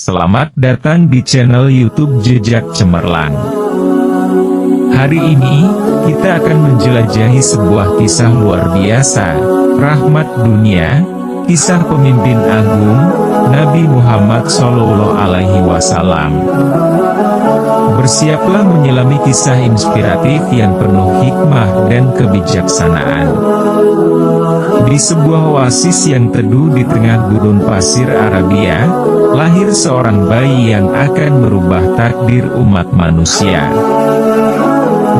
Selamat datang di channel YouTube Jejak Cemerlang. Hari ini, kita akan menjelajahi sebuah kisah luar biasa, rahmat dunia, kisah pemimpin agung, Nabi Muhammad SAW. Bersiaplah menyelami kisah inspiratif yang penuh hikmah dan kebijaksanaan. Di sebuah oasis yang teduh di tengah gurun pasir Arabia, lahir seorang bayi yang akan merubah takdir umat manusia.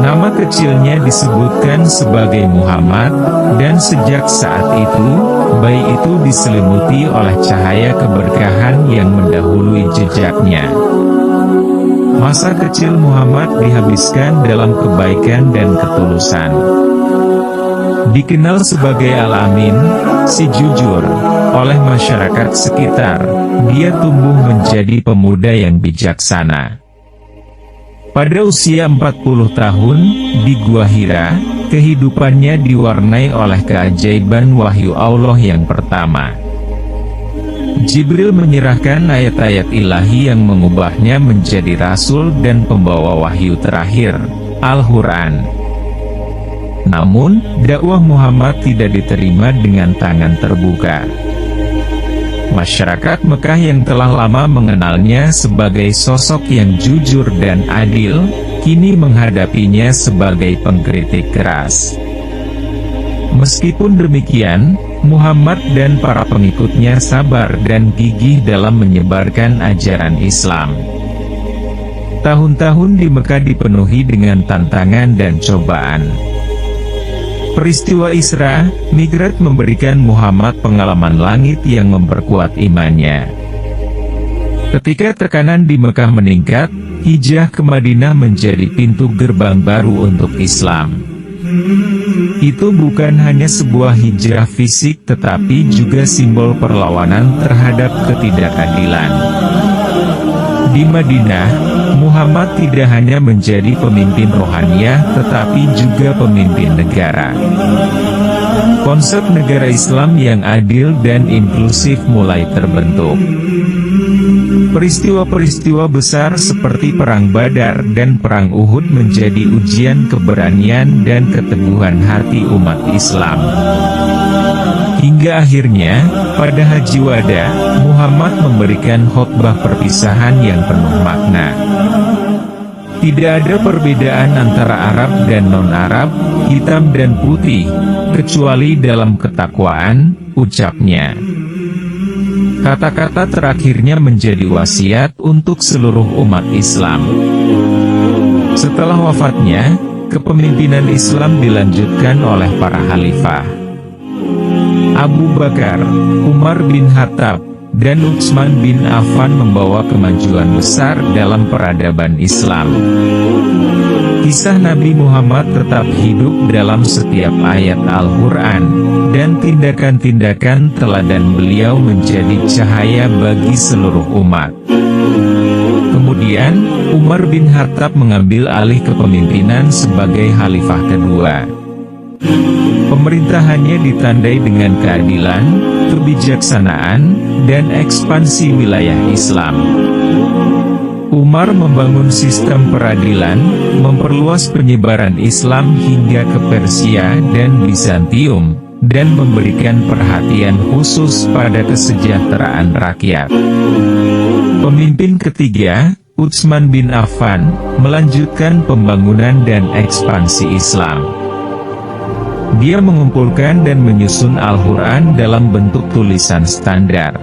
Nama kecilnya disebutkan sebagai Muhammad, dan sejak saat itu, bayi itu diselimuti oleh cahaya keberkahan yang mendahului jejaknya. Masa kecil Muhammad dihabiskan dalam kebaikan dan ketulusan. Dikenal sebagai Al-Amin, si jujur, oleh masyarakat sekitar, dia tumbuh menjadi pemuda yang bijaksana. Pada usia 40 tahun, di Gua Hira, kehidupannya diwarnai oleh keajaiban wahyu Allah yang pertama. Jibril menyerahkan ayat-ayat ilahi yang mengubahnya menjadi rasul dan pembawa wahyu terakhir, Al-Quran. Namun, dakwah Muhammad tidak diterima dengan tangan terbuka. Masyarakat Mekah yang telah lama mengenalnya sebagai sosok yang jujur dan adil, kini menghadapinya sebagai pengkritik keras. Meskipun demikian, Muhammad dan para pengikutnya sabar dan gigih dalam menyebarkan ajaran Islam. Tahun-tahun di Mekah dipenuhi dengan tantangan dan cobaan. Peristiwa Isra, Mi'raj memberikan Muhammad pengalaman langit yang memperkuat imannya. Ketika tekanan di Mekah meningkat, hijrah ke Madinah menjadi pintu gerbang baru untuk Islam. Itu bukan hanya sebuah hijrah fisik tetapi juga simbol perlawanan terhadap ketidakadilan. Di Madinah, Muhammad tidak hanya menjadi pemimpin rohaniah tetapi juga pemimpin negara. Konsep negara Islam yang adil dan inklusif mulai terbentuk. Peristiwa-peristiwa besar seperti Perang Badar dan Perang Uhud menjadi ujian keberanian dan keteguhan hati umat Islam. Hingga akhirnya, pada Haji Wada, Muhammad memberikan khotbah perpisahan yang penuh makna. Tidak ada perbedaan antara Arab dan non-Arab, hitam dan putih, kecuali dalam ketakwaan, ucapnya. Kata-kata terakhirnya menjadi wasiat untuk seluruh umat Islam. Setelah wafatnya, kepemimpinan Islam dilanjutkan oleh para khalifah. Abu Bakar, Umar bin Khattab, dan Utsman bin Affan membawa kemajuan besar dalam peradaban Islam. Kisah Nabi Muhammad tetap hidup dalam setiap ayat Al-Quran, dan tindakan-tindakan teladan beliau menjadi cahaya bagi seluruh umat. Kemudian, Umar bin Khattab mengambil alih kepemimpinan sebagai khalifah kedua. Pemerintahannya ditandai dengan keadilan, kebijaksanaan, dan ekspansi wilayah Islam. Umar membangun sistem peradilan, memperluas penyebaran Islam hingga ke Persia dan Bizantium, dan memberikan perhatian khusus pada kesejahteraan rakyat. Pemimpin ketiga, Utsman bin Affan, melanjutkan pembangunan dan ekspansi Islam. Dia mengumpulkan dan menyusun Al-Quran dalam bentuk tulisan standar.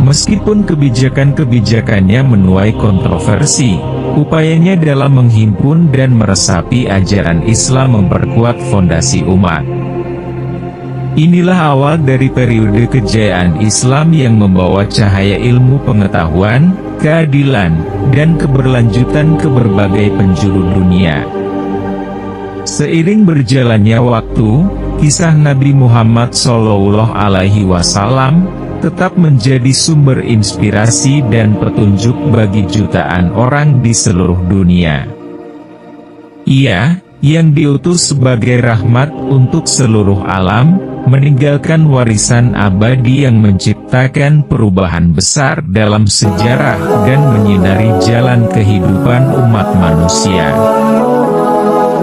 Meskipun kebijakan-kebijakannya menuai kontroversi, upayanya dalam menghimpun dan meresapi ajaran Islam memperkuat fondasi umat. Inilah awal dari periode kejayaan Islam yang membawa cahaya ilmu pengetahuan, keadilan, dan keberlanjutan ke berbagai penjuru dunia. Seiring berjalannya waktu, kisah Nabi Muhammad SAW tetap menjadi sumber inspirasi dan petunjuk bagi jutaan orang di seluruh dunia. Ia, yang diutus sebagai rahmat untuk seluruh alam, meninggalkan warisan abadi yang menciptakan perubahan besar dalam sejarah dan menyinari jalan kehidupan umat manusia.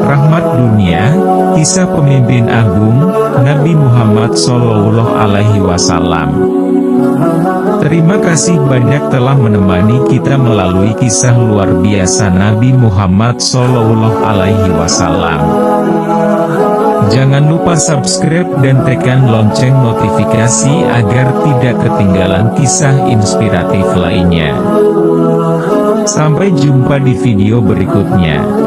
Rahmat dunia, kisah pemimpin agung, Nabi Muhammad SAW. Terima kasih banyak telah menemani kita melalui kisah luar biasa Nabi Muhammad SAW. Jangan lupa subscribe dan tekan lonceng notifikasi agar tidak ketinggalan kisah inspiratif lainnya. Sampai jumpa di video berikutnya.